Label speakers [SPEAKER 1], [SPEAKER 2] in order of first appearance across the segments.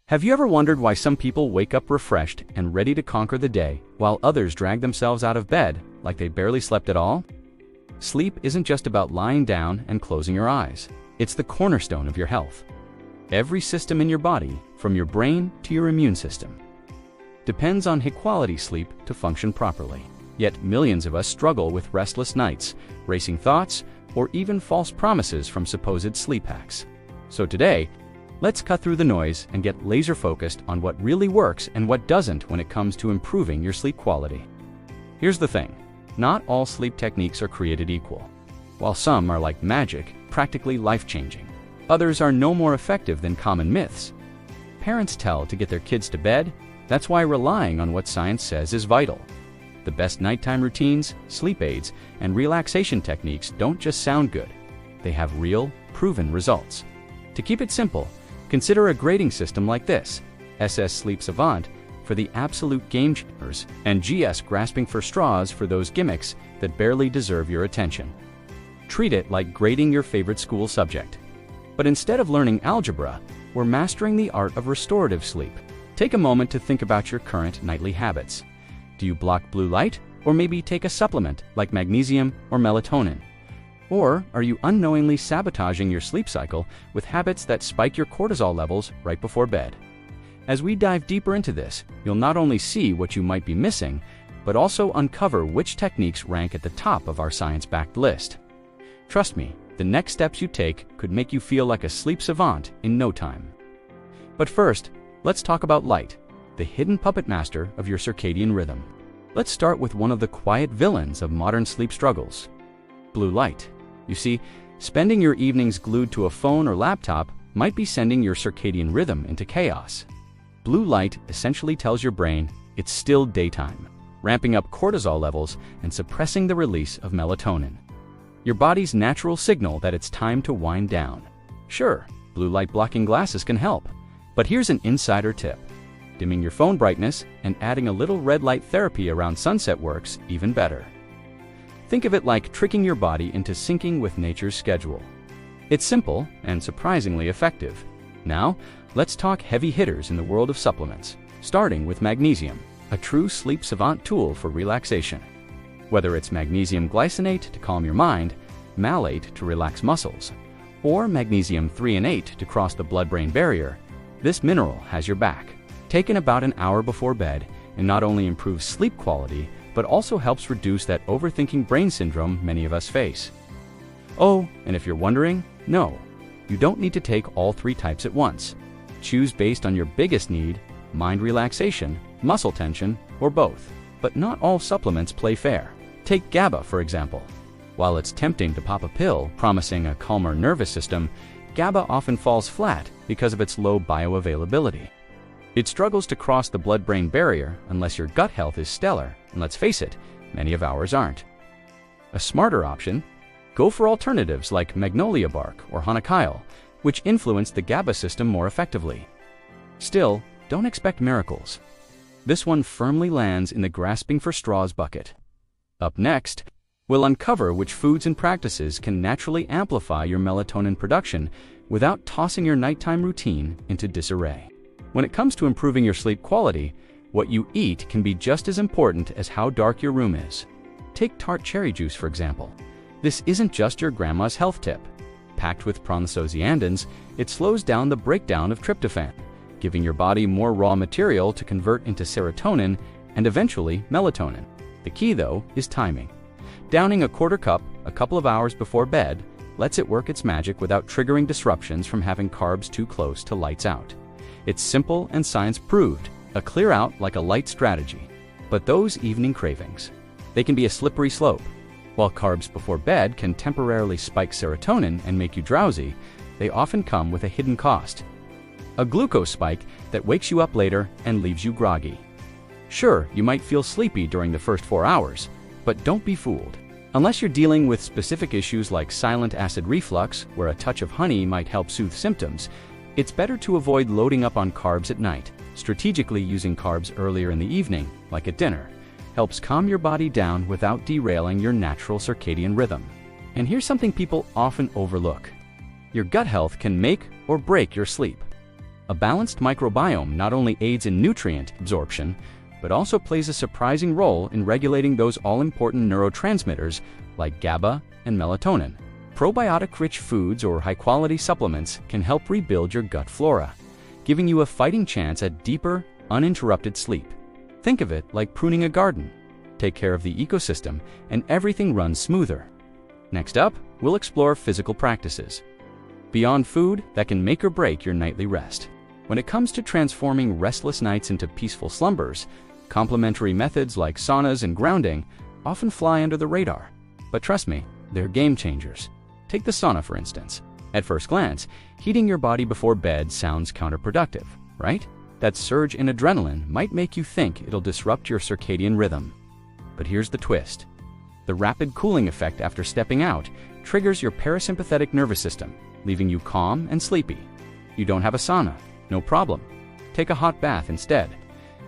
[SPEAKER 1] Have you ever wondered why some people wake up refreshed and ready to conquer the day, while others drag themselves out of bed like they barely slept at all? Sleep isn't just about lying down and closing your eyes. It's the cornerstone of your health. Every system in your body, from your brain to your immune system, depends on high-quality sleep to function properly. Yet millions of us struggle with restless nights, racing thoughts, or even false promises from supposed sleep hacks. So today, let's cut through the noise and get laser-focused on what really works and what doesn't when it comes to improving your sleep quality. Here's the thing. Not all sleep techniques are created equal. While some are like magic, practically life-changing, others are no more effective than common myths. Parents tell to get their kids to bed. That's why relying on what science says is vital. The best nighttime routines, sleep aids, and relaxation techniques don't just sound good. They have real, proven results. To keep it simple, consider a grading system like this: SS Sleep Savant for the absolute game changers, and GS grasping for straws for those gimmicks that barely deserve your attention. Treat it like grading your favorite school subject. But instead of learning algebra, we're mastering the art of restorative sleep. Take a moment to think about your current nightly habits. Do you block blue light, or maybe take a supplement like magnesium or melatonin? Or are you unknowingly sabotaging your sleep cycle with habits that spike your cortisol levels right before bed? As we dive deeper into this, you'll not only see what you might be missing, but also uncover which techniques rank at the top of our science-backed list. Trust me, the next steps you take could make you feel like a sleep savant in no time. But first, let's talk about light, the hidden puppet master of your circadian rhythm. Let's start with one of the quiet villains of modern sleep struggles: blue light. You see, spending your evenings glued to a phone or laptop might be sending your circadian rhythm into chaos. Blue light essentially tells your brain it's still daytime, ramping up cortisol levels and suppressing the release of melatonin, your body's natural signal that it's time to wind down. Sure, blue light blocking glasses can help, but here's an insider tip. Dimming your phone brightness and adding a little red light therapy around sunset works even better. Think of it like tricking your body into syncing with nature's schedule. It's simple and surprisingly effective. Now, let's talk heavy hitters in the world of supplements, starting with magnesium, a true sleep savant tool for relaxation. Whether it's magnesium glycinate to calm your mind, malate to relax muscles, or magnesium 3 and 8 to cross the blood-brain barrier, this mineral has your back. Taken about an hour before bed, it not only improves sleep quality, but also helps reduce that overthinking brain syndrome many of us face. Oh, and if you're wondering, no, you don't need to take all three types at once. Choose based on your biggest need: mind relaxation, muscle tension, or both. But not all supplements play fair. Take GABA, for example. While it's tempting to pop a pill promising a calmer nervous system, GABA often falls flat because of its low bioavailability. It struggles to cross the blood-brain barrier unless your gut health is stellar, and let's face it, many of ours aren't. A smarter option: go for alternatives like magnolia bark or hanakyle, which influence the GABA system more effectively. Still, don't expect miracles. This one firmly lands in the grasping for straws bucket. Up next, we'll uncover which foods and practices can naturally amplify your melatonin production without tossing your nighttime routine into disarray. When it comes to improving your sleep quality, what you eat can be just as important as how dark your room is. Take tart cherry juice, for example. This isn't just your grandma's health tip. Packed with proanthocyanidins, it slows down the breakdown of tryptophan, giving your body more raw material to convert into serotonin and eventually melatonin. The key, though, is timing. Downing a quarter cup a couple of hours before bed lets it work its magic without triggering disruptions from having carbs too close to lights out. It's simple and science-proved, a clear out like a light strategy. But those evening cravings, they can be a slippery slope. While carbs before bed can temporarily spike serotonin and make you drowsy, they often come with a hidden cost: a glucose spike that wakes you up later and leaves you groggy. Sure, you might feel sleepy during the first 4 hours, but don't be fooled. Unless you're dealing with specific issues like silent acid reflux, where a touch of honey might help soothe symptoms, it's better to avoid loading up on carbs at night. Strategically using carbs earlier in the evening, like at dinner, helps calm your body down without derailing your natural circadian rhythm. And here's something people often overlook: your gut health can make or break your sleep. A balanced microbiome not only aids in nutrient absorption, but also plays a surprising role in regulating those all-important neurotransmitters like GABA and melatonin. Probiotic-rich foods or high-quality supplements can help rebuild your gut flora, giving you a fighting chance at deeper, uninterrupted sleep. Think of it like pruning a garden. Take care of the ecosystem, and everything runs smoother. Next up, we'll explore physical practices beyond food that can make or break your nightly rest. When it comes to transforming restless nights into peaceful slumbers, complementary methods like saunas and grounding often fly under the radar. But trust me, they're game changers. Take the sauna, for instance. At first glance, heating your body before bed sounds counterproductive, right? That surge in adrenaline might make you think it'll disrupt your circadian rhythm. But here's the twist. The rapid cooling effect after stepping out triggers your parasympathetic nervous system, leaving you calm and sleepy. You don't have a sauna? No problem. Take a hot bath instead.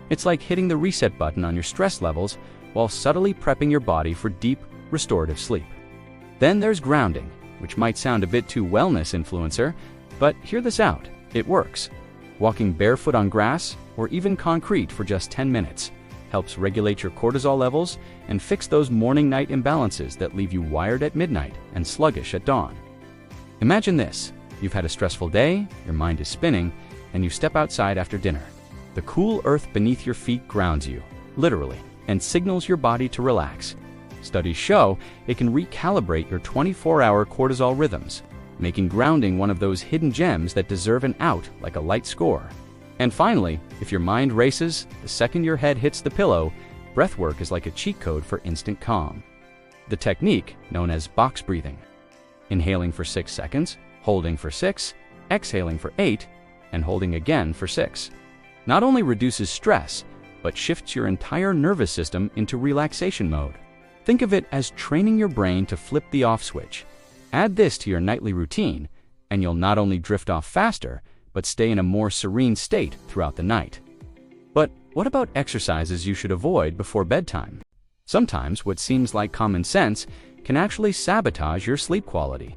[SPEAKER 1] It's like hitting the reset button on your stress levels while subtly prepping your body for deep, restorative sleep. Then there's grounding, which might sound a bit too wellness influencer, but hear this out. It works. Walking barefoot on grass or even concrete for just 10 minutes helps regulate your cortisol levels and fix those morning-night imbalances that leave you wired at midnight and sluggish at dawn. Imagine this. You've had a stressful day, your mind is spinning, and you step outside after dinner. The cool earth beneath your feet grounds you, literally, and signals your body to relax. Studies show it can recalibrate your 24-hour cortisol rhythms, making grounding one of those hidden gems that deserve an out like a light score. And finally, if your mind races, the second your head hits the pillow, breathwork is like a cheat code for instant calm. The technique, known as box breathing, inhaling for 6 seconds, holding for 6, exhaling for 8, and holding again for 6, not only reduces stress, but shifts your entire nervous system into relaxation mode. Think of it as training your brain to flip the off switch. Add this to your nightly routine, and you'll not only drift off faster, but stay in a more serene state throughout the night. But what about exercises you should avoid before bedtime? Sometimes what seems like common sense can actually sabotage your sleep quality.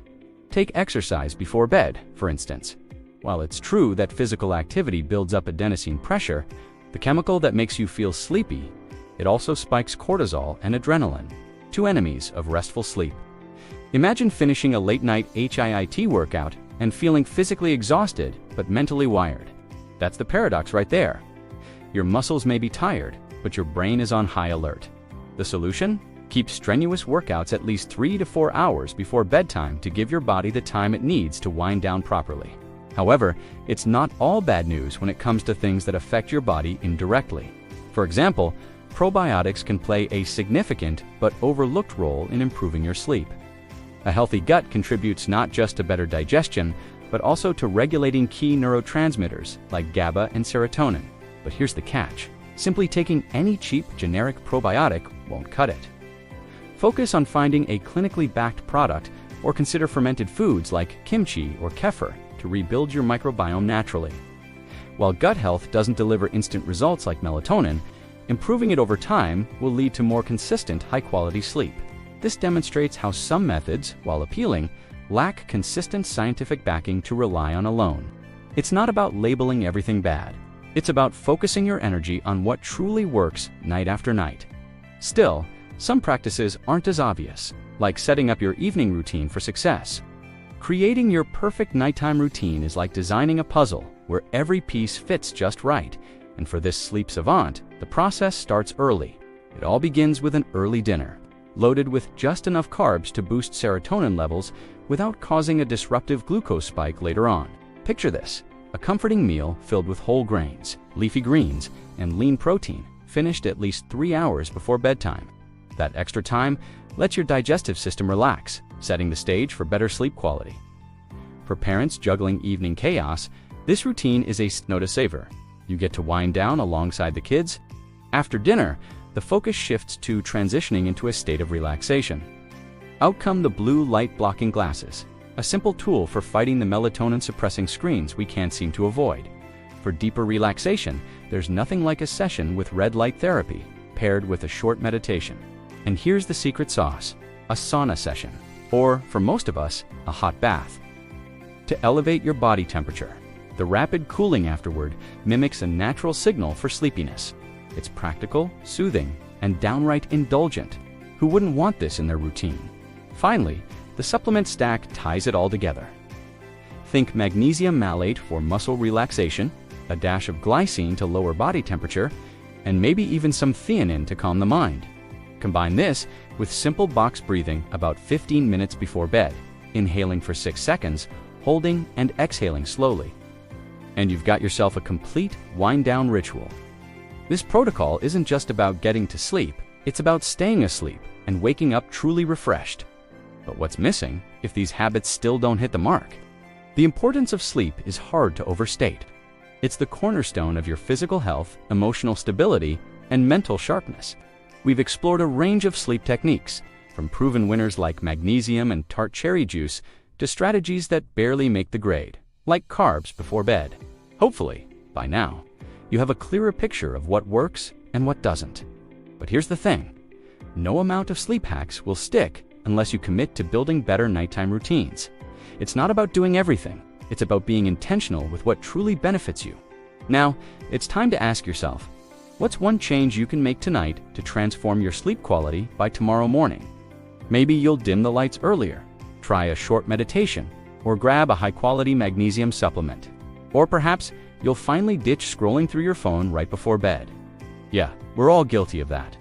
[SPEAKER 1] Take exercise before bed, for instance. While it's true that physical activity builds up adenosine pressure, the chemical that makes you feel sleepy, it also spikes cortisol and adrenaline, two enemies of restful sleep. Imagine finishing a late-night HIIT workout and feeling physically exhausted but mentally wired. That's the paradox right there. Your muscles may be tired, but your brain is on high alert. The solution? Keep strenuous workouts at least 3 to 4 hours before bedtime to give your body the time it needs to wind down properly. However, it's not all bad news when it comes to things that affect your body indirectly. For example, probiotics can play a significant but overlooked role in improving your sleep. A healthy gut contributes not just to better digestion, but also to regulating key neurotransmitters like GABA and serotonin. But here's the catch. Simply taking any cheap generic probiotic won't cut it. Focus on finding a clinically backed product or consider fermented foods like kimchi or kefir to rebuild your microbiome naturally. While gut health doesn't deliver instant results like melatonin, improving it over time will lead to more consistent, high-quality sleep. This demonstrates how some methods, while appealing, lack consistent scientific backing to rely on alone. It's not about labeling everything bad. It's about focusing your energy on what truly works night after night. Still, some practices aren't as obvious, like setting up your evening routine for success. Creating your perfect nighttime routine is like designing a puzzle where every piece fits just right, and for this sleep savant, the process starts early. It all begins with an early dinner, loaded with just enough carbs to boost serotonin levels without causing a disruptive glucose spike later on. Picture this, a comforting meal filled with whole grains, leafy greens, and lean protein, finished at least 3 hours before bedtime. That extra time lets your digestive system relax, setting the stage for better sleep quality. For parents juggling evening chaos, this routine is a no to savor. You get to wind down alongside the kids. After dinner, the focus shifts to transitioning into a state of relaxation. Out come the blue light blocking glasses, a simple tool for fighting the melatonin-suppressing screens we can't seem to avoid. For deeper relaxation, there's nothing like a session with red light therapy, paired with a short meditation. And here's the secret sauce, a sauna session, or, for most of us, a hot bath. To elevate your body temperature, The rapid cooling afterward mimics a natural signal for sleepiness. It's practical, soothing, and downright indulgent. Who wouldn't want this in their routine? Finally, the supplement stack ties it all together. Think magnesium malate for muscle relaxation, a dash of glycine to lower body temperature, and maybe even some theanine to calm the mind. Combine this with simple box breathing about 15 minutes before bed, inhaling for 6 seconds, holding and exhaling slowly. And you've got yourself a complete wind-down ritual. This protocol isn't just about getting to sleep, it's about staying asleep and waking up truly refreshed. But what's missing if these habits still don't hit the mark? The importance of sleep is hard to overstate. It's the cornerstone of your physical health, emotional stability, and mental sharpness. We've explored a range of sleep techniques, from proven winners like magnesium and tart cherry juice to strategies that barely make the grade, like carbs before bed. Hopefully, by now, you have a clearer picture of what works and what doesn't. But here's the thing. No amount of sleep hacks will stick unless you commit to building better nighttime routines. It's not about doing everything. It's about being intentional with what truly benefits you. Now, it's time to ask yourself, what's one change you can make tonight to transform your sleep quality by tomorrow morning? Maybe you'll dim the lights earlier, try a short meditation, or grab a high-quality magnesium supplement. Or perhaps you'll finally ditch scrolling through your phone right before bed. Yeah, we're all guilty of that.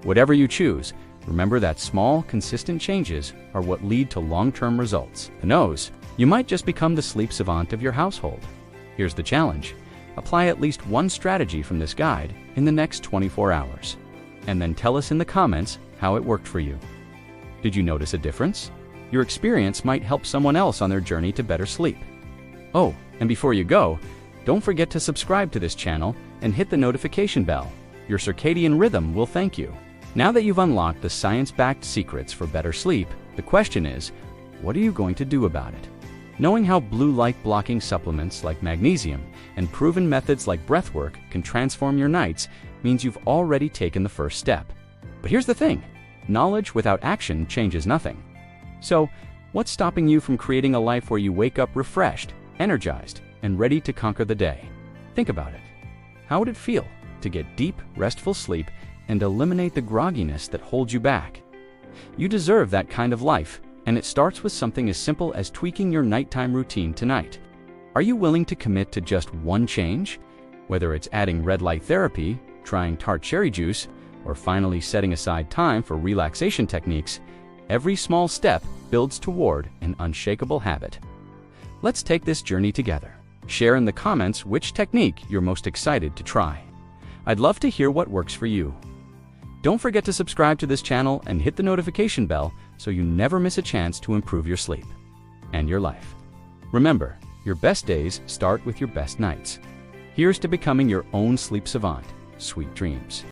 [SPEAKER 1] Whatever you choose, remember that small, consistent changes are what lead to long-term results. Who knows, you might just become the sleep savant of your household. Here's the challenge. Apply at least one strategy from this guide in the next 24 hours. And then tell us in the comments how it worked for you. Did you notice a difference? Your experience might help someone else on their journey to better sleep. Oh, and before you go, don't forget to subscribe to this channel and hit the notification bell. Your circadian rhythm will thank you. Now that you've unlocked the science-backed secrets for better sleep, the question is, what are you going to do about it? Knowing how blue light blocking supplements like magnesium and proven methods like breathwork can transform your nights means you've already taken the first step. But here's the thing, knowledge without action changes nothing. So, what's stopping you from creating a life where you wake up refreshed, energized, and ready to conquer the day? Think about it. How would it feel to get deep, restful sleep and eliminate the grogginess that holds you back? You deserve that kind of life, and it starts with something as simple as tweaking your nighttime routine tonight. Are you willing to commit to just one change? Whether it's adding red light therapy, trying tart cherry juice, or finally setting aside time for relaxation techniques, every small step builds toward an unshakable habit. Let's take this journey together. Share in the comments which technique you're most excited to try. I'd love to hear what works for you. Don't forget to subscribe to this channel and hit the notification bell so you never miss a chance to improve your sleep and your life. Remember, your best days start with your best nights. Here's to becoming your own sleep savant. Sweet dreams.